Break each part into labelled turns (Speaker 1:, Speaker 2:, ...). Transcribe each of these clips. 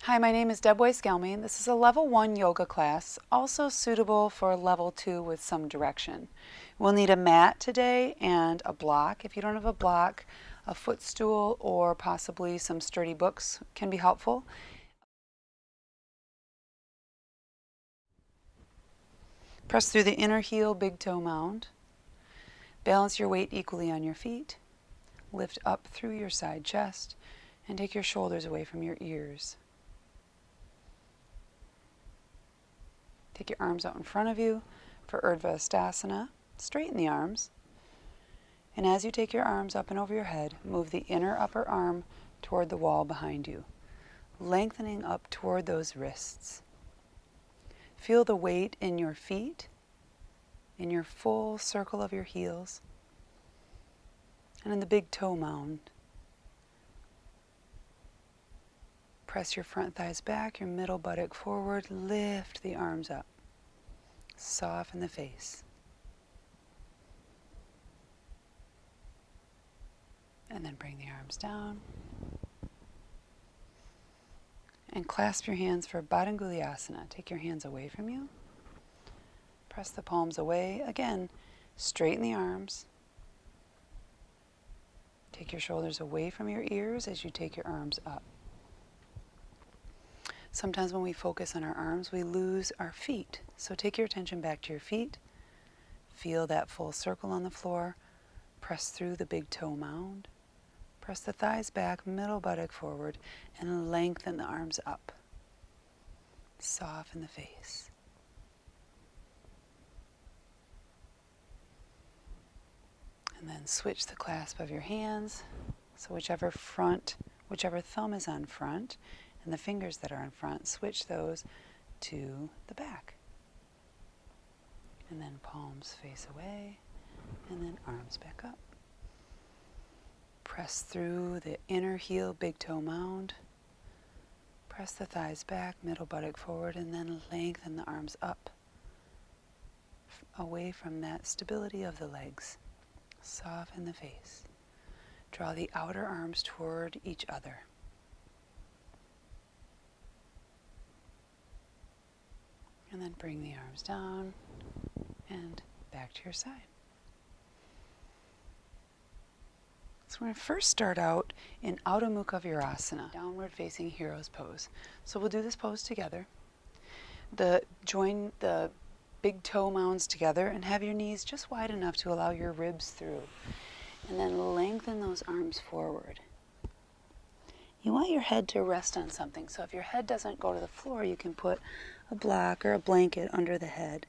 Speaker 1: Hi, my name is Deb Weiss-Gelmi, and this is a level 1 yoga class, also suitable for level 2 with some direction. We'll need a mat today and a block. If you don't have a block, a footstool or possibly some sturdy books can be helpful. Press through the inner heel, big toe mound. Balance your weight equally on your feet. Lift up through your side chest and take your shoulders away from your ears. Take your arms out in front of you for Sirsasana. Straighten the arms. And as you take your arms up and over your head, move the inner upper arm toward the wall behind you, lengthening up toward those wrists. Feel the weight in your feet, in your full circle of your heels, and in the big toe mound. Press your front thighs back, your middle buttock forward, lift the arms up. Soften the face. And then bring the arms down. And clasp your hands for Badanguliasana. Take your hands away from you. Press the palms away. Again, straighten the arms. Take your shoulders away from your ears as you take your arms up. Sometimes when we focus on our arms, we lose our feet. So take your attention back to your feet. Feel that full circle on the floor. Press through the big toe mound. Press the thighs back, middle buttock forward, and lengthen the arms up. Soften the face. And then switch the clasp of your hands. So whichever thumb is on front, and the fingers that are in front, switch those to the back. And then palms face away, and then arms back up. Press through the inner heel, big toe mound. Press the thighs back, middle buttock forward, and then lengthen the arms up, away from that stability of the legs. Soften the face. Draw the outer arms toward each other. And then bring the arms down and back to your side. So we're going to first start out in Adho Mukha Virasana, downward facing hero's pose. So we'll do this pose together. Join the big toe mounds together and have your knees just wide enough to allow your ribs through. And then lengthen those arms forward. You want your head to rest on something. So if your head doesn't go to the floor, you can put a block or a blanket under the head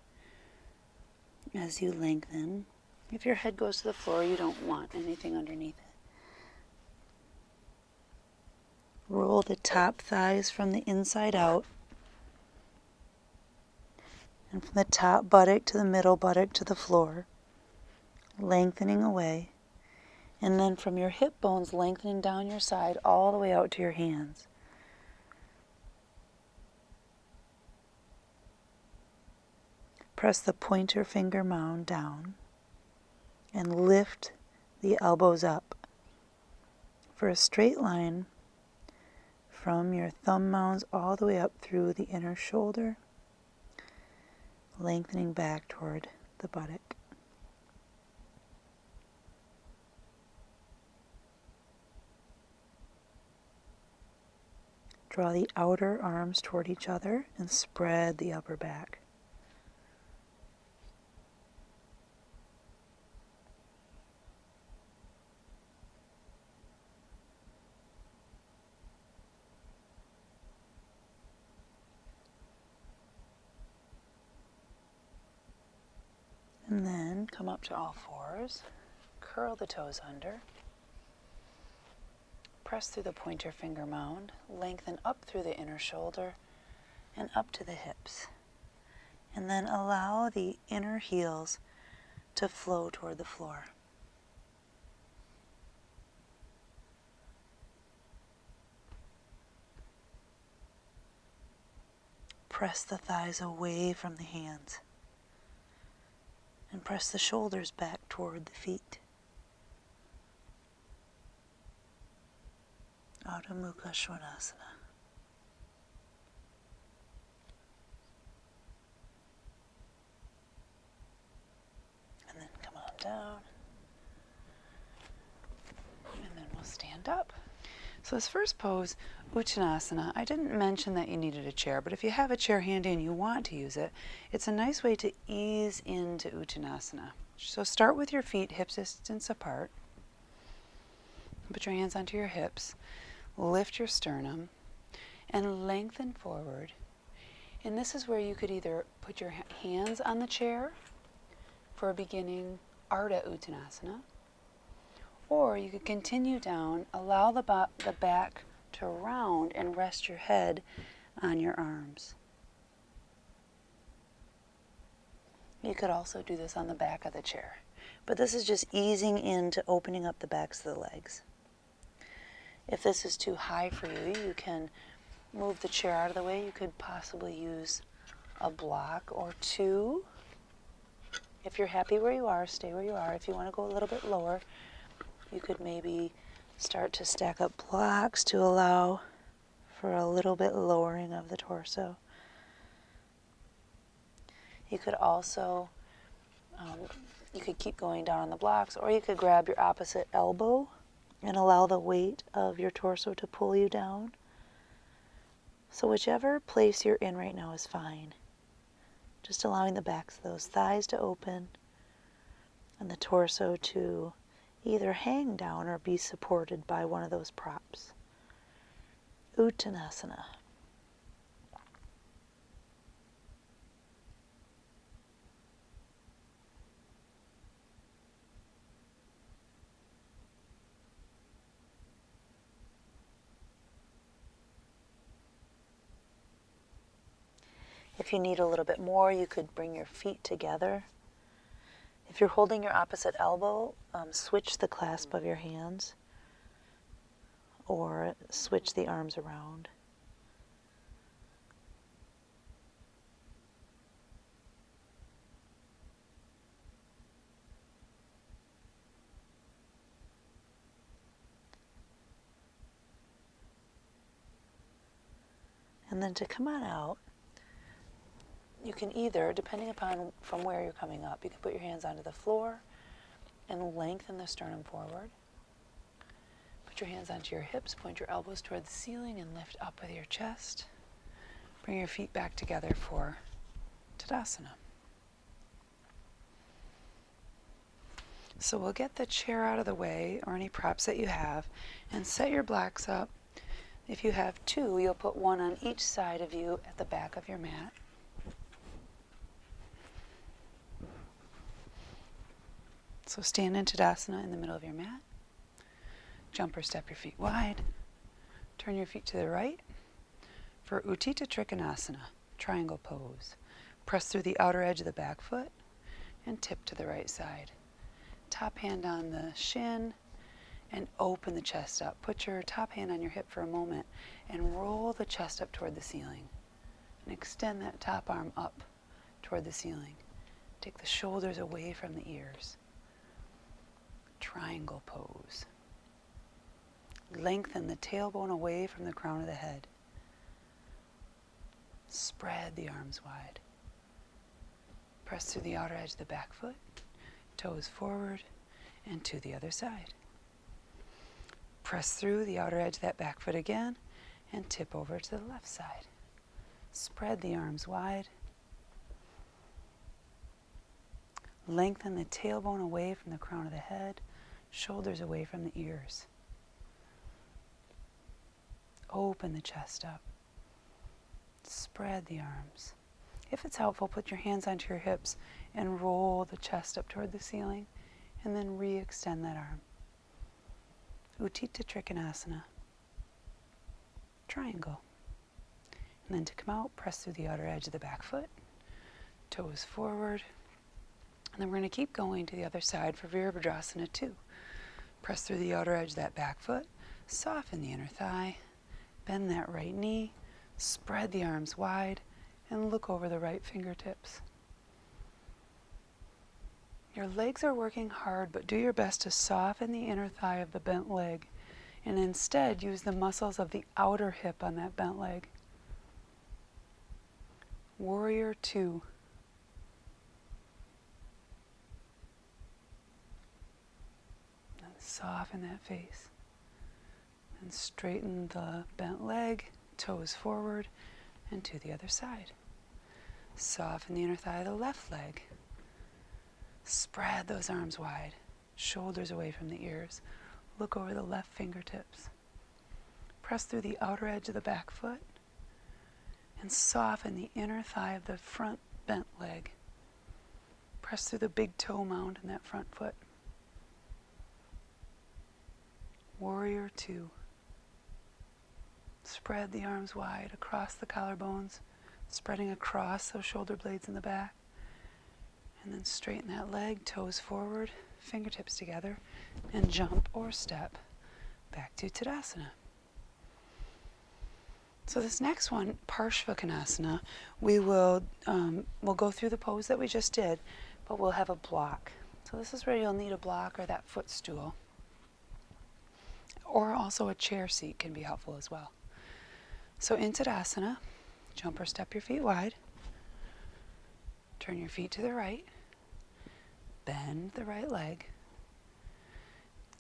Speaker 1: as you lengthen. If your head goes to the floor, you don't want anything underneath it. Roll the top thighs from the inside out. And from the top buttock to the middle buttock to the floor, lengthening away. And then from your hip bones, lengthening down your side all the way out to your hands. Press the pointer finger mound down and lift the elbows up for a straight line from your thumb mounds all the way up through the inner shoulder, lengthening back toward the buttock. Draw the outer arms toward each other and spread the upper back. And then come up to all fours, curl the toes under, press through the pointer finger mound, lengthen up through the inner shoulder and up to the hips. And then allow the inner heels to flow toward the floor. Press the thighs away from the hands. And press the shoulders back toward the feet. Adho Mukha Svanasana. down. And then we'll stand up. So this first pose, Uttanasana, I didn't mention that you needed a chair, but if you have a chair handy and you want to use it, it's a nice way to ease into Uttanasana. So start with your feet hip distance apart. Put your hands onto your hips. Lift your sternum and lengthen forward. And this is where you could either put your hands on the chair for a beginning Ardha Uttanasana, or you could continue down, allow the back to round and rest your head on your arms. You could also do this on the back of the chair, but this is just easing into opening up the backs of the legs. If this is too high for you, you can move the chair out of the way. You could possibly use a block or two. If you're happy where you are, stay where you are. If you want to go a little bit lower, you could maybe start to stack up blocks to allow for a little bit lowering of the torso. You could also, you could keep going down on the blocks, or you could grab your opposite elbow and allow the weight of your torso to pull you down. So whichever place you're in right now is fine. Just allowing the backs of those thighs to open and the torso to either hang down or be supported by one of those props. Uttanasana. If you need a little bit more, you could bring your feet together. If you're holding your opposite elbow, switch the clasp of your hands or switch the arms around. And then to come on out, you can either, depending upon from where you're coming up, you can put your hands onto the floor and lengthen the sternum forward. Put your hands onto your hips, point your elbows toward the ceiling and lift up with your chest. Bring your feet back together for Tadasana. So we'll get the chair out of the way or any props that you have and set your blocks up. If you have two, you'll put one on each side of you at the back of your mat. So stand in Tadasana in the middle of your mat. Jump or step your feet wide. Turn your feet to the right for Utthita Trikonasana, triangle pose. Press through the outer edge of the back foot and tip to the right side. Top hand on the shin and open the chest up. Put your top hand on your hip for a moment and roll the chest up toward the ceiling. And extend that top arm up toward the ceiling. Take the shoulders away from the ears. Triangle pose. Lengthen the tailbone away from the crown of the head. Spread the arms wide. Press through the outer edge of the back foot, toes forward and to the other side. Press through the outer edge of that back foot again and tip over to the left side. Spread the arms wide. Lengthen the tailbone away from the crown of the head, shoulders away from the ears. Open the chest up. Spread the arms. If it's helpful, put your hands onto your hips and roll the chest up toward the ceiling, and then re-extend that arm. Utthita Trikonasana. Triangle. And then to come out, press through the outer edge of the back foot, toes forward. And then we're going to keep going to the other side for Virabhadrasana 2. Press through the outer edge of that back foot, soften the inner thigh, bend that right knee, spread the arms wide, and look over the right fingertips. Your legs are working hard, but do your best to soften the inner thigh of the bent leg, and instead use the muscles of the outer hip on that bent leg. Warrior 2. Soften that face. And straighten the bent leg, toes forward, and to the other side. Soften the inner thigh of the left leg. Spread those arms wide, shoulders away from the ears. Look over the left fingertips. Press through the outer edge of the back foot and soften the inner thigh of the front bent leg. Press through the big toe mound in that front foot. Warrior two. Spread the arms wide across the collarbones, spreading across those shoulder blades in the back. And then straighten that leg, toes forward, fingertips together, and jump or step back to Tadasana. So this next one, Parshvakonasana, we'll go through the pose that we just did, but we'll have a block. So this is where you'll need a block or that footstool. Or also a chair seat can be helpful as well. So in Tadasana, jump or step your feet wide. Turn your feet to the right. Bend the right leg.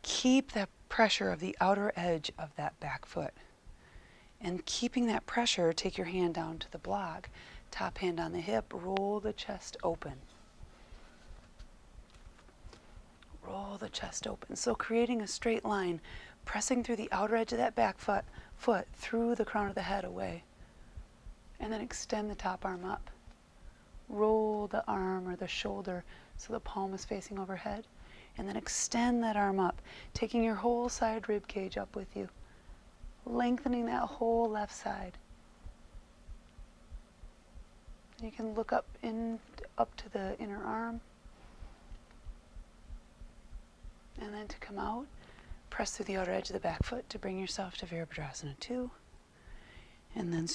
Speaker 1: Keep that pressure of the outer edge of that back foot. And keeping that pressure, take your hand down to the block. Top hand on the hip, roll the chest open. Roll the chest open. So creating a straight line, pressing through the outer edge of that back foot through the crown of the head away. And then extend the top arm up. Roll the arm or the shoulder so the palm is facing overhead. And then extend that arm up, taking your whole side rib cage up with you. Lengthening that whole left side. You can look up to the inner arm. And then to come out, press through the outer edge of the back foot to bring yourself to Virabhadrasana 2. And then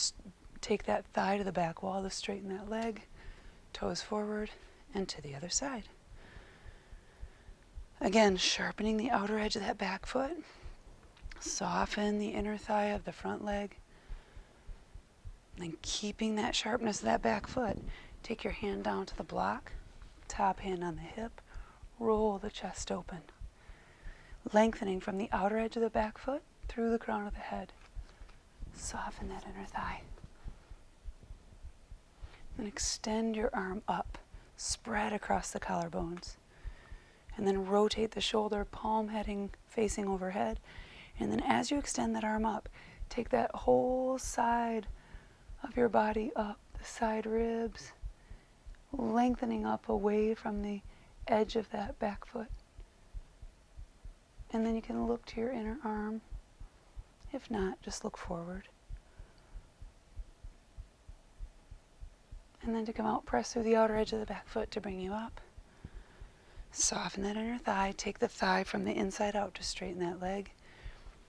Speaker 1: take that thigh to the back wall to straighten that leg, toes forward, and to the other side. Again, sharpening the outer edge of that back foot. Soften the inner thigh of the front leg. And then keeping that sharpness of that back foot, take your hand down to the block, top hand on the hip, roll the chest open. Lengthening from the outer edge of the back foot through the crown of the head. Soften that inner thigh. Then extend your arm up, spread across the collarbones. And then rotate the shoulder, palm heading facing overhead. And then as you extend that arm up, take that whole side of your body up, the side ribs, lengthening up away from the edge of that back foot. And then you can look to your inner arm. If not, just look forward. And then to come out, press through the outer edge of the back foot to bring you up. Soften that inner thigh. Take the thigh from the inside out to straighten that leg.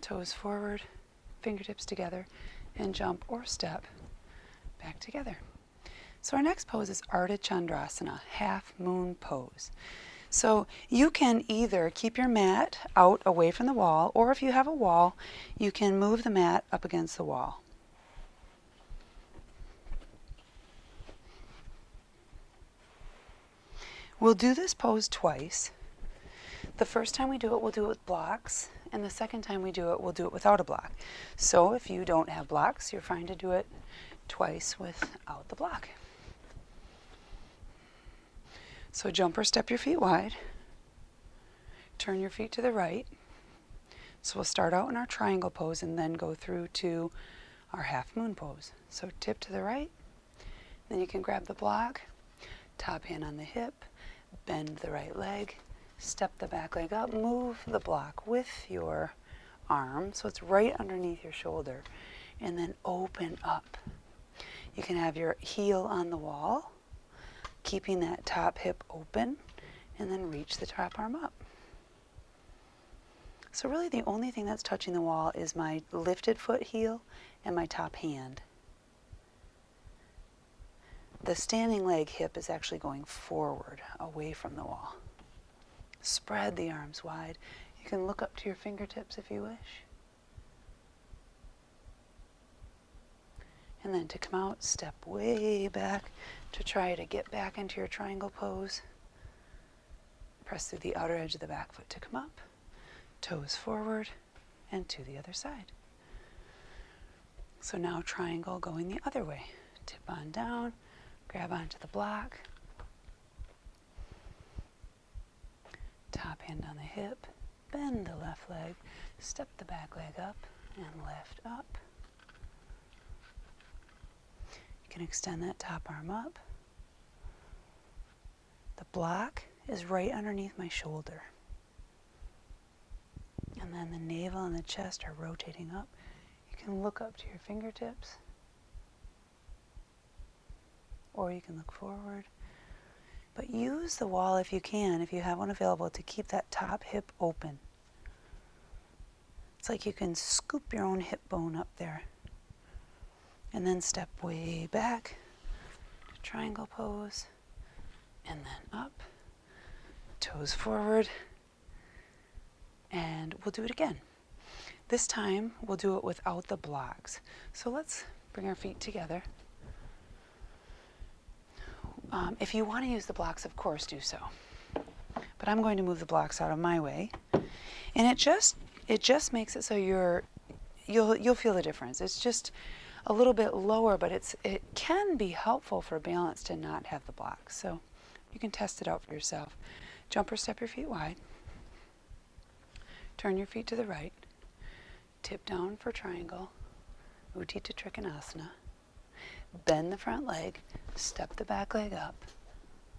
Speaker 1: Toes forward, fingertips together, and jump or step back together. So our next pose is Ardha Chandrasana, half moon pose. So you can either keep your mat out away from the wall, or if you have a wall, you can move the mat up against the wall. We'll do this pose twice. The first time we do it, we'll do it with blocks, and the second time we do it, we'll do it without a block. So if you don't have blocks, you're fine to do it twice without the block. So jump or step your feet wide. Turn your feet to the right. So we'll start out in our triangle pose and then go through to our half moon pose. So tip to the right. Then you can grab the block, top hand on the hip, bend the right leg, step the back leg up, move the block with your arm so it's right underneath your shoulder, and then open up. You can have your heel on the wall, keeping that top hip open, and then reach the top arm up. So really the only thing that's touching the wall is my lifted foot heel and my top hand. The standing leg hip is actually going forward, away from the wall. Spread the arms wide. You can look up to your fingertips if you wish. And then to come out, step way back to try to get back into your triangle pose. Press through the outer edge of the back foot to come up. toes forward, and to the other side. So now triangle going the other way. Tip on down, grab onto the block, top hand on the hip, bend the left leg, step the back leg up, and lift up. You can extend that top arm up. The block is right underneath my shoulder. And then the navel and the chest are rotating up. You can look up to your fingertips, or you can look forward. But use the wall if you can, if you have one available, to keep that top hip open. It's like you can scoop your own hip bone up there. And then step way back to triangle pose. And then up, toes forward. And we'll do it again. This time we'll do it without the blocks. So let's bring our feet together. If you want to use the blocks, of course, do so. But I'm going to move the blocks out of my way. And it just makes it so you'll feel the difference. It's just a little bit lower, but it can be helpful for balance to not have the blocks. So you can test it out for yourself. Jump or step your feet wide. Turn your feet to the right. Tip down for triangle. Utthita Trikonasana. Bend the front leg. Step the back leg up.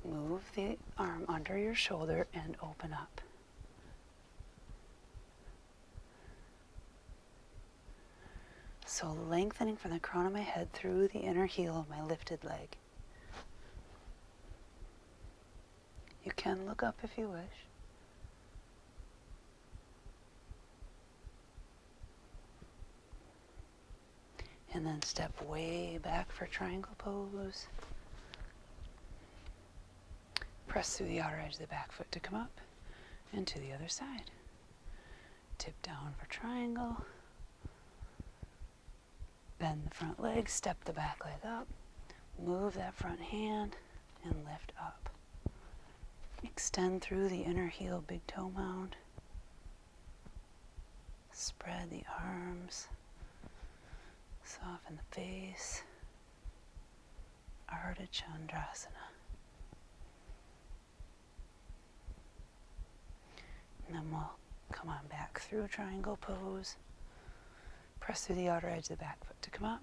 Speaker 1: Move the arm under your shoulder and open up. So lengthening from the crown of my head through the inner heel of my lifted leg. You can look up if you wish. And then step way back for triangle pose. Press through the outer edge of the back foot to come up and to the other side. Tip down for triangle. Bend the front leg, step the back leg up. Move that front hand and lift up. Extend through the inner heel, big toe mound. Spread the arms. Soften the face. Ardha Chandrasana. And then we'll come on back through triangle pose. Press through the outer edge of the back foot to come up.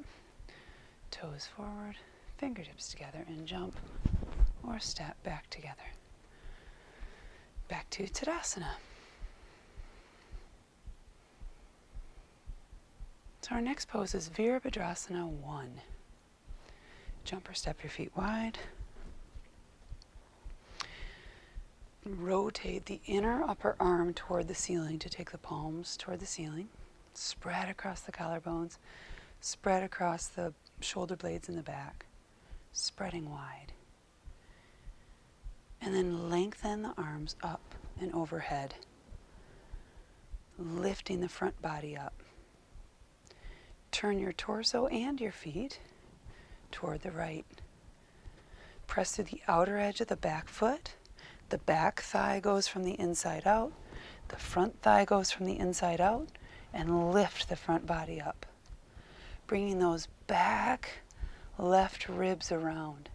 Speaker 1: Toes forward, fingertips together, and jump or step back together. Back to Tadasana. So our next pose is Virabhadrasana 1. Jump or step your feet wide. Rotate the inner upper arm toward the ceiling to take the palms toward the ceiling. Spread across the collarbones. Spread across the shoulder blades in the back. Spreading wide. And then lengthen the arms up and overhead. Lifting the front body up. Turn your torso and your feet toward the right. Press through the outer edge of the back foot. The back thigh goes from the inside out. The front thigh goes from the inside out. And lift the front body up. Bringing those back left ribs around.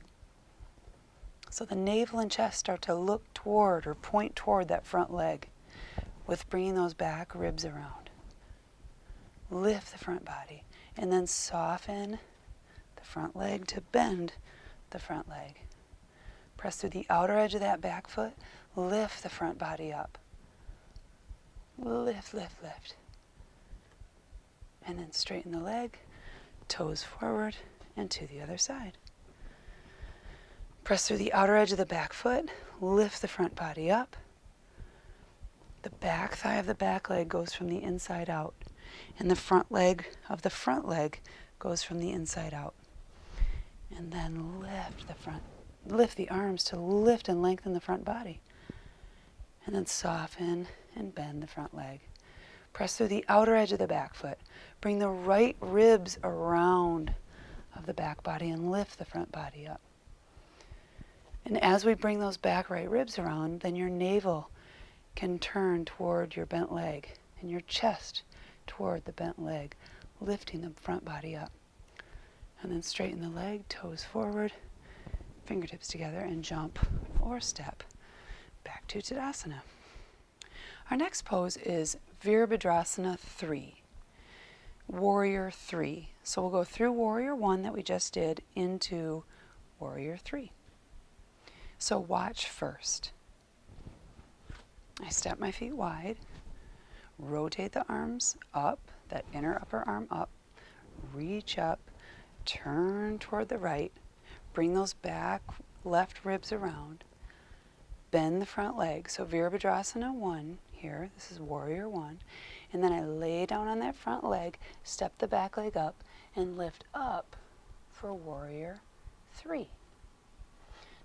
Speaker 1: So the navel and chest start to look toward or point toward that front leg with bringing those back ribs around. Lift the front body and then soften the front leg to bend the front leg. Press through the outer edge of that back foot. Lift the front body up. Lift, lift, lift. And then straighten the leg, toes forward and to the other side. Press through the outer edge of the back foot, lift the front body up. The back thigh of the back leg goes from the inside out, and the front leg of the front leg goes from the inside out. And then lift the arms to lift and lengthen the front body. And then soften and bend the front leg. Press through the outer edge of the back foot. Bring the right ribs around of the back body and lift the front body up. And as we bring those back right ribs around, then your navel can turn toward your bent leg. and your chest toward the bent leg, lifting the front body up. And then straighten the leg, toes forward, fingertips together, and jump or step back to Tadasana. Our next pose is Virabhadrasana 3, Warrior 3. So we'll go through Warrior 1 that we just did into Warrior 3. So watch first. I step my feet wide, rotate the arms up, that inner upper arm up, reach up, turn toward the right, bring those back left ribs around, bend the front leg. So Virabhadrasana 1 here, this is Warrior 1, and then I lay down on that front leg, step the back leg up, and lift up for Warrior 3.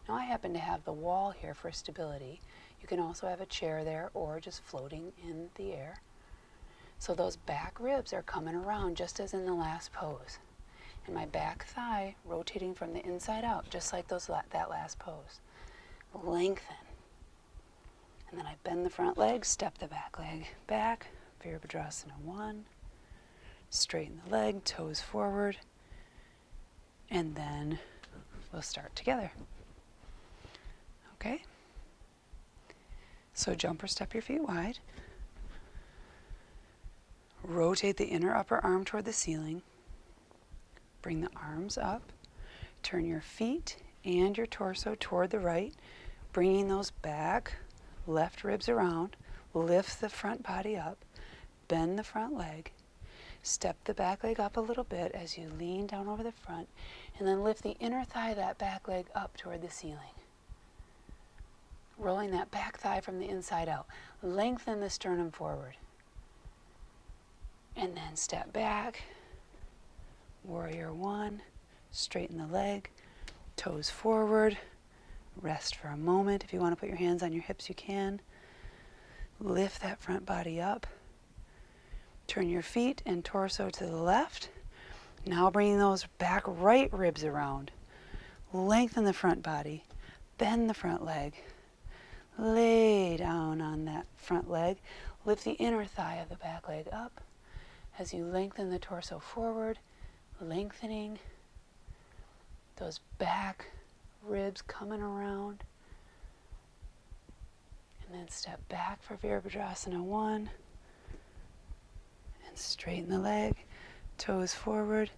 Speaker 1: Now I happen to have the wall here for stability. You can also have a chair there or just floating in the air. So those back ribs are coming around just as in the last pose. And my back thigh rotating from the inside out, just like that last pose. Lengthen. And then I bend the front leg, step the back leg back. Virabhadrasana 1. Straighten the leg, toes forward. And then we'll start together. Okay? So jump or step your feet wide. Rotate the inner upper arm toward the ceiling. Bring the arms up. Turn your feet and your torso toward the right, bringing those back left ribs around. Lift the front body up. Bend the front leg. Step the back leg up a little bit as you lean down over the front, and then lift the inner thigh of that back leg up toward the ceiling. Rolling that back thigh from the inside out. Lengthen the sternum forward. And then step back. Warrior 1. Straighten the leg. Toes forward. Rest for a moment. If you want to put your hands on your hips, you can. Lift that front body up. Turn your feet and torso to the left. Now bringing those back right ribs around. Lengthen the front body. Bend the front leg. Lay down on that front leg. Lift the inner thigh of the back leg up as you lengthen the torso forward, lengthening those back ribs coming around. And then step back for Virabhadrasana 1. And straighten the leg, toes forward,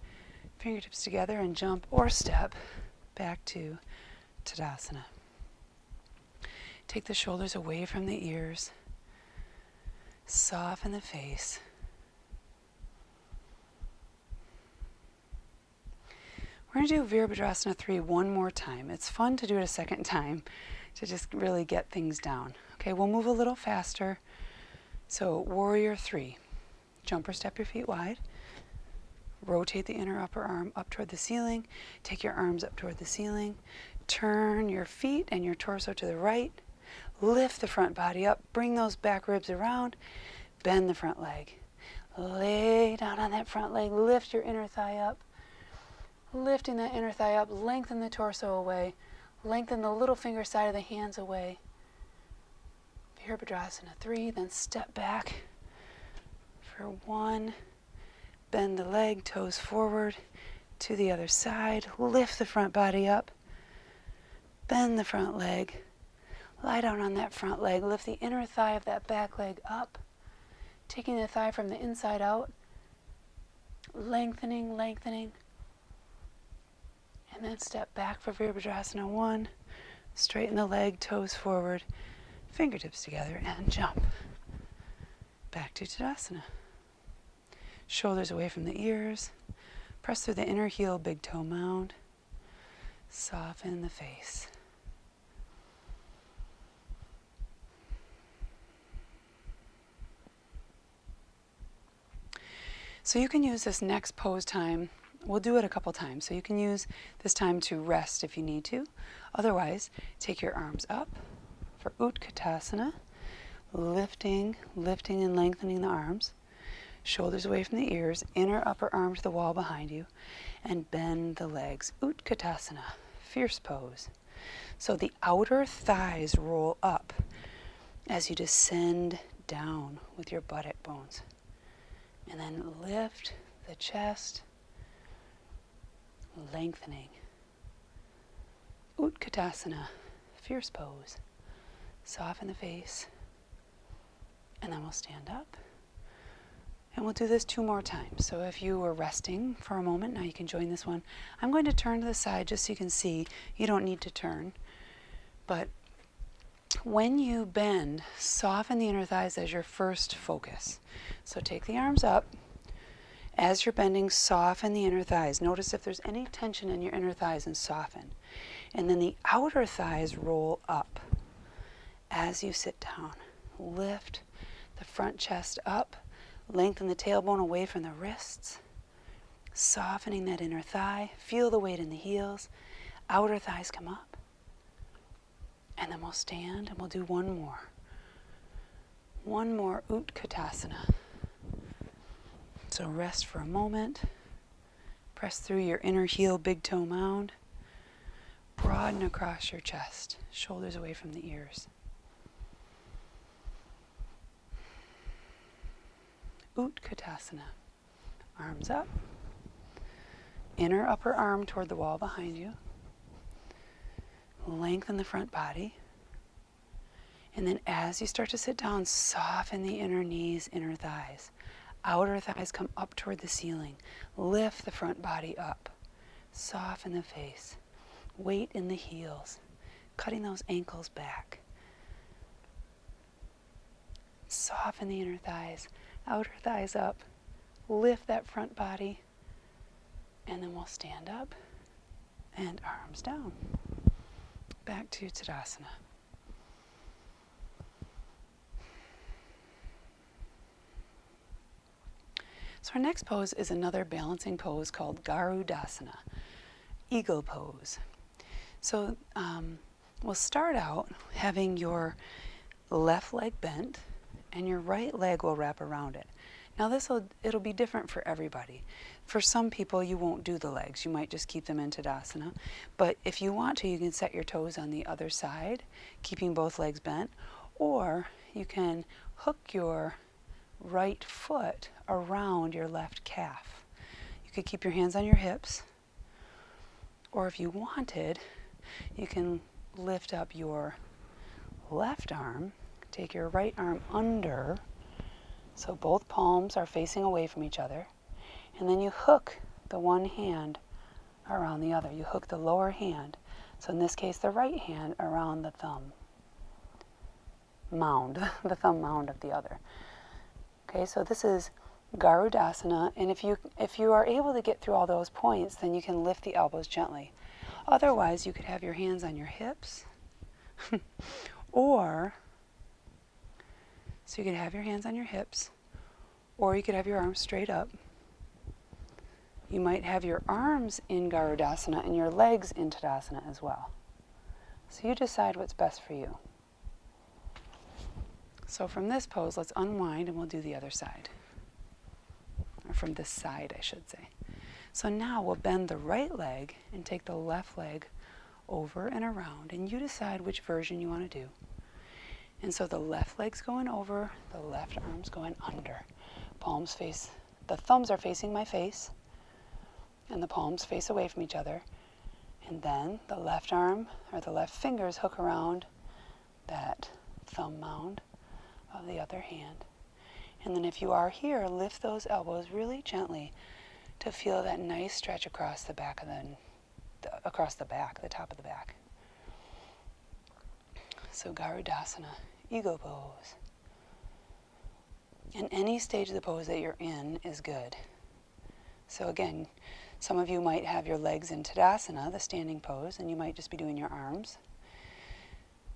Speaker 1: fingertips together, and jump or step back to Tadasana. Take the shoulders away from the ears. Soften the face. We're going to do Virabhadrasana 3 one more time. It's fun to do it a second time to just really get things down. Okay, we'll move a little faster. So Warrior 3. Jump or step your feet wide. Rotate the inner upper arm up toward the ceiling. Take your arms up toward the ceiling. Turn your feet and your torso to the right. Lift the front body up. Bring those back ribs around. Bend the front leg. Lay down on that front leg. Lift your inner thigh up. Lifting that inner thigh up. Lengthen the torso away. Lengthen the little finger side of the hands away. Virabhadrasana 3. Then step back for 1. Bend the leg, toes forward to the other side. Lift the front body up. Bend the front leg. Lie down on that front leg. Lift the inner thigh of that back leg up. Taking the thigh from the inside out. Lengthening, lengthening. And then step back for Virabhadrasana 1. Straighten the leg, toes forward, fingertips together, and jump. Back to Tadasana. Shoulders away from the ears. Press through the inner heel, big toe mound. Soften the face. So you can use this next pose time. We'll do it a couple times. So you can use this time to rest if you need to. Otherwise, take your arms up for Utkatasana. Lifting and lengthening the arms. Shoulders away from the ears. Inner upper arm to the wall behind you. And bend the legs. Utkatasana. Fierce pose. So the outer thighs roll up as you descend down with your buttock bones. And then lift the chest, lengthening. Utkatasana, fierce pose. Soften the face. And then we'll stand up. And we'll do this 2 more times. So if you were resting for a moment, now you can join this one. I'm going to turn to the side just so you can see. You don't need to turn. But when you bend, soften the inner thighs as your first focus. So take the arms up. As you're bending, soften the inner thighs. Notice if there's any tension in your inner thighs and soften. And then the outer thighs roll up as you sit down. Lift the front chest up. Lengthen the tailbone away from the wrists. Softening that inner thigh. Feel the weight in the heels. Outer thighs come up. And then we'll stand and we'll do one more. One more Utkatasana. So rest for a moment. Press through your inner heel, big toe mound. Broaden across your chest. Shoulders away from the ears. Utkatasana. Arms up. Inner upper arm toward the wall behind you. Lengthen the front body. And then as you start to sit down, soften the inner knees, inner thighs. Outer thighs come up toward the ceiling. Lift the front body up. Soften the face. Weight in the heels. Cutting those ankles back. Soften the inner thighs. Outer thighs up. Lift that front body. And then we'll stand up and arms down. Back to Tadasana. So our next pose is another balancing pose called Garudasana, eagle pose. So we'll start out having your left leg bent and your right leg will wrap around it. Now it'll be different for everybody. For some people you won't do the legs, you might just keep them in Tadasana. But if you want to, you can set your toes on the other side, keeping both legs bent, or you can hook your right foot around your left calf. You could keep your hands on your hips, or if you wanted, you can lift up your left arm, take your right arm under, so both palms are facing away from each other, and then you hook the one hand around the other. You hook the lower hand, so in this case the right hand around the thumb mound, the thumb mound of the other. Okay, so this is Garudasana, and if you are able to get through all those points, then you can lift the elbows gently. Otherwise, you could have your hands on your hips, or so you could have your hands on your hips, or you could have your arms straight up. You might have your arms in Garudasana and your legs in Tadasana as well. So you decide what's best for you. So from this pose, let's unwind and we'll do the other side. Or from this side, I should say. So now we'll bend the right leg and take the left leg over and around, and you decide which version you want to do. And so the left leg's going over, the left arm's going under. Palms face, the thumbs are facing my face, and the palms face away from each other. And then the left arm, or the left fingers, hook around that thumb mound of the other hand. And then if you are here, lift those elbows really gently to feel that nice stretch across the back of the top of the back. So Garudasana, eagle pose. And any stage of the pose that you're in is good. So again, some of you might have your legs in Tadasana, the standing pose, and you might just be doing your arms.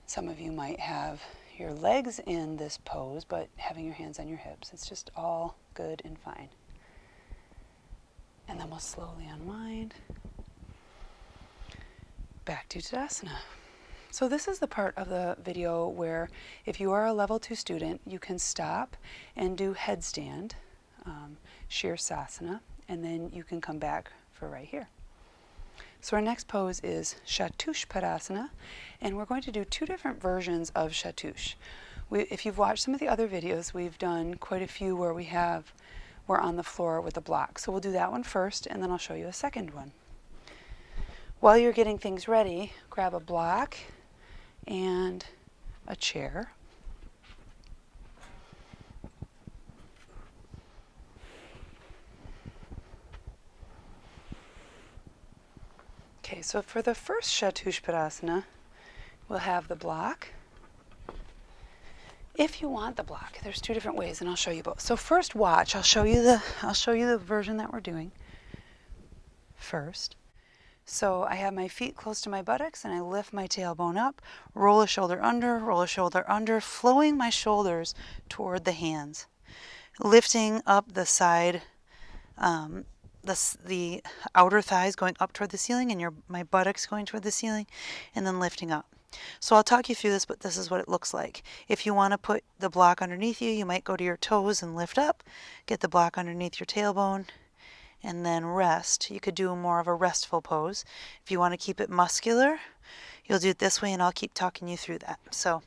Speaker 1: Some of you might have your legs in this pose, but having your hands on your hips. It's just all good and fine. And then we'll slowly unwind. Back to Tadasana. So this is the part of the video where if you are a level 2 student, you can stop and do headstand, Sirsasana, and then you can come back for right here. So our next pose is Chatushpadasana, and we're going to do 2 different versions of Chatush. If you've watched some of the other videos, we've done quite a few where we're on the floor with a block. So we'll do that one first, and then I'll show you a second one. While you're getting things ready, grab a block and a chair. Okay, so for the first Chaturpadasana, we'll have the block. If you want the block, there's two different ways, and I'll show you both. So first, watch. I'll show you the version that we're doing first. So I have my feet close to my buttocks, and I lift my tailbone up, roll a shoulder under, flowing my shoulders toward the hands, lifting up the side, the outer thighs going up toward the ceiling, and my buttocks going toward the ceiling, and then lifting up. So I'll talk you through this, but this is what it looks like. If you want to put the block underneath you, you might go to your toes and lift up, get the block underneath your tailbone, and then rest. You could do more of a restful pose. If you want to keep it muscular, you'll do it this way, and I'll keep talking you through that. So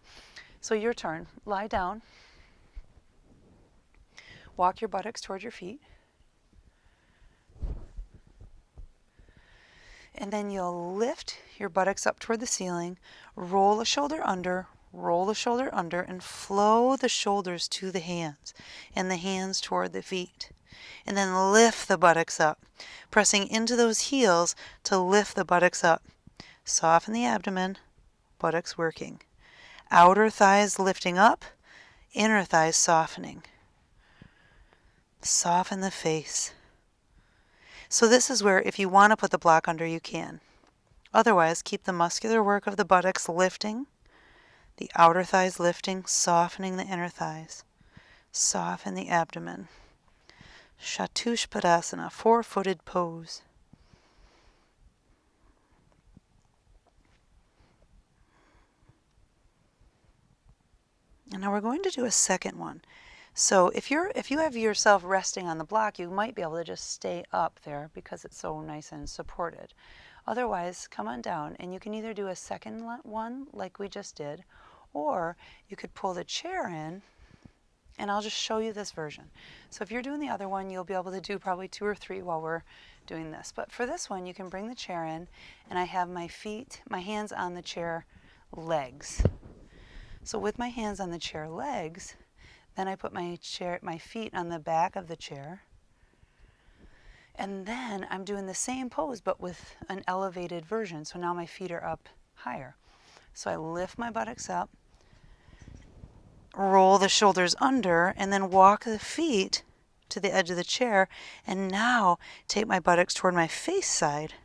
Speaker 1: your turn. Lie down. Walk your buttocks toward your feet. And then you'll lift your buttocks up toward the ceiling, roll a shoulder under, and flow the shoulders to the hands, and the hands toward the feet. And then lift the buttocks up, pressing into those heels to lift the buttocks up. Soften the abdomen, buttocks working. Outer thighs lifting up, inner thighs softening. Soften the face. So this is where, if you want to put the block under, you can. Otherwise, keep the muscular work of the buttocks lifting, the outer thighs lifting, softening the inner thighs. Soften the abdomen. Chaturpadasana, four-footed pose. And now we're going to do a second one. So if you have yourself resting on the block, you might be able to just stay up there because it's so nice and supported. Otherwise, come on down, and you can either do a second one like we just did, or you could pull the chair in, and I'll just show you this version. So if you're doing the other one, you'll be able to do probably 2 or 3 while we're doing this. But for this one, you can bring the chair in, and I have my hands on the chair legs. So with my hands on the chair legs, then I put my feet on the back of the chair. And then I'm doing the same pose, but with an elevated version. So now my feet are up higher. So I lift my buttocks up, roll the shoulders under, and then walk the feet to the edge of the chair. And now take my buttocks toward my face side,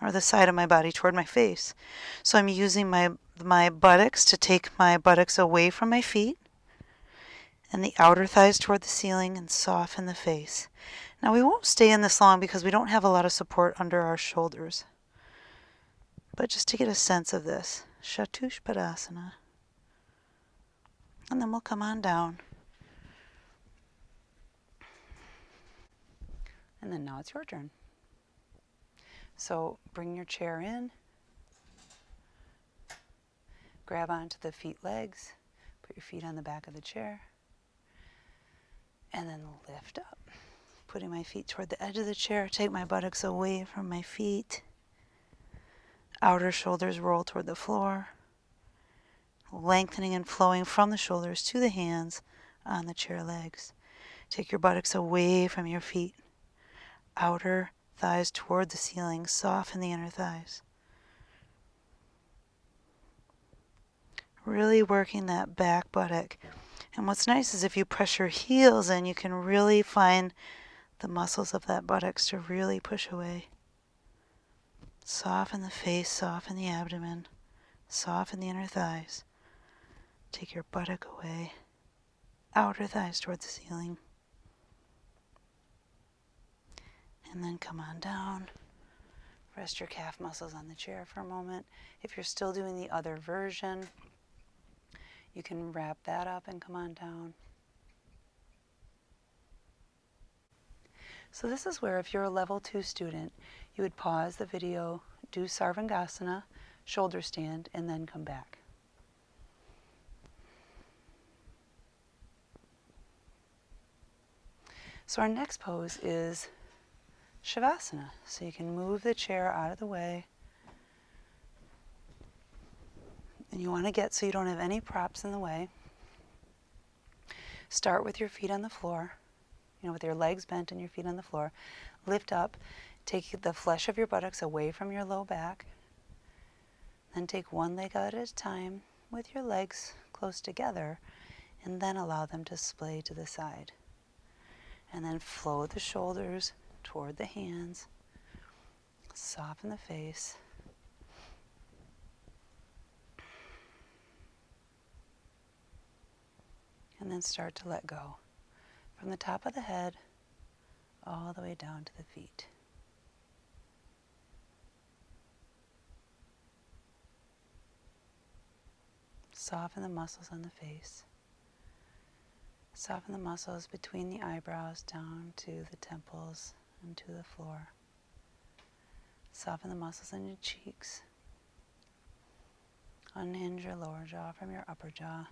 Speaker 1: or the side of my body toward my face. So I'm using my buttocks to take my buttocks away from my feet, and the outer thighs toward the ceiling, and soften the face. Now we won't stay in this long because we don't have a lot of support under our shoulders. But just to get a sense of this, Chaturpadasana. And then we'll come on down. And then now it's your turn. So bring your chair in. Grab onto the feet legs. Put your feet on the back of the chair. And then lift up. Putting my feet toward the edge of the chair. Take my buttocks away from my feet. Outer shoulders roll toward the floor. Lengthening and flowing from the shoulders to the hands on the chair legs. Take your buttocks away from your feet. Outer thighs toward the ceiling. Soften the inner thighs. Really working that back buttock. And what's nice is if you press your heels in, you can really find the muscles of that buttocks to really push away. Soften the face, soften the abdomen, soften the inner thighs. Take your buttock away. Outer thighs toward the ceiling. And then come on down. Rest your calf muscles on the chair for a moment. If you're still doing the other version, you can wrap that up and come on down. So this is where, if you're a level 2 student, you would pause the video, do Sarvangasana, shoulder stand, and then come back. So our next pose is Shavasana. So you can move the chair out of the way. And you want to get so you don't have any props in the way. Start with your feet on the floor, with your legs bent and your feet on the floor. Lift up, take the flesh of your buttocks away from your low back. Then take one leg out at a time with your legs close together, and then allow them to splay to the side. And then flow the shoulders toward the hands. Soften the face. And then start to let go from the top of the head all the way down to the feet. Soften the muscles on the face. Soften the muscles between the eyebrows down to the temples and to the floor. Soften the muscles in your cheeks. Unhinge your lower jaw from your upper jaw,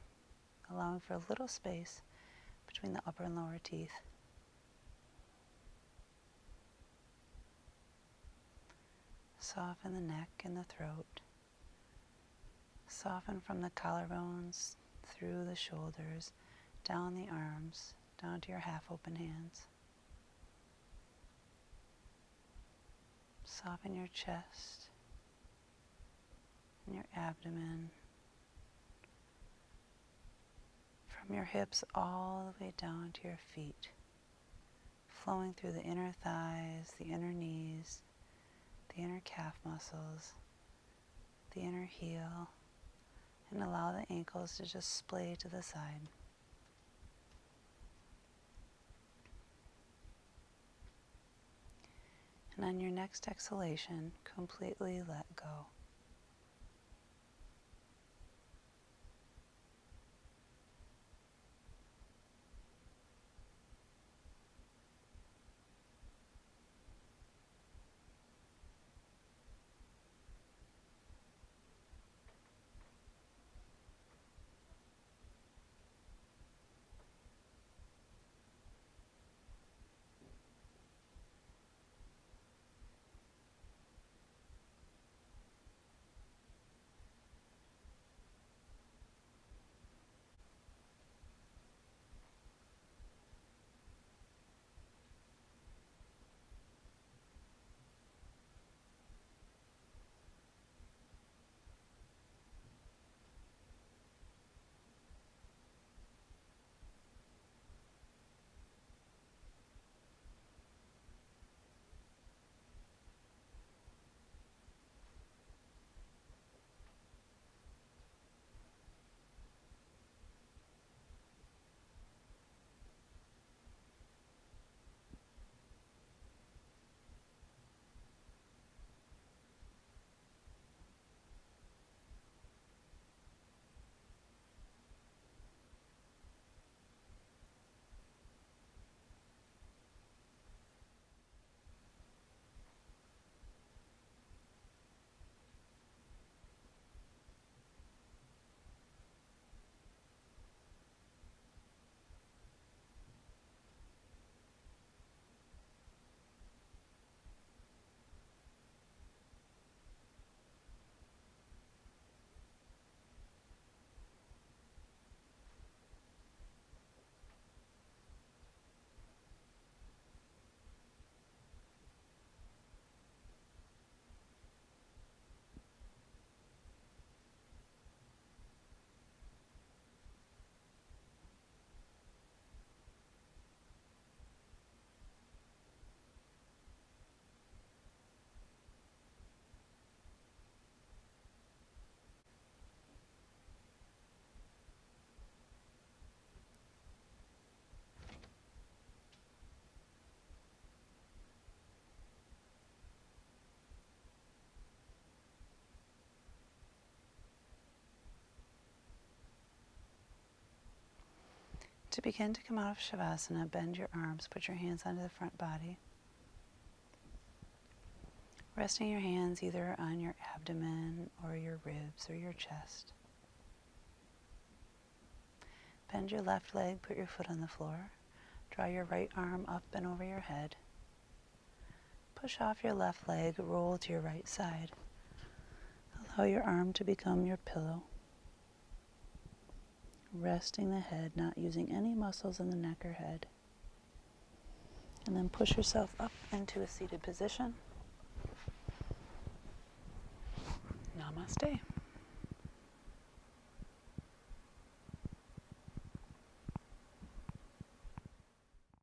Speaker 1: allowing for a little space between the upper and lower teeth. Soften the neck and the throat. Soften from the collarbones through the shoulders, down the arms, down to your half-open hands. Soften your chest and your abdomen, from your hips all the way down to your feet, flowing through the inner thighs, the inner knees, the inner calf muscles, the inner heel, and allow the ankles to just splay to the side. And on your next exhalation, completely let go. To begin to come out of Shavasana, bend your arms, put your hands onto the front body. Resting your hands either on your abdomen or your ribs or your chest. Bend your left leg, put your foot on the floor. Draw your right arm up and over your head. Push off your left leg, roll to your right side. Allow your arm to become your pillow. Resting the head, not using any muscles in the neck or head. And then push yourself up into a seated position. Namaste.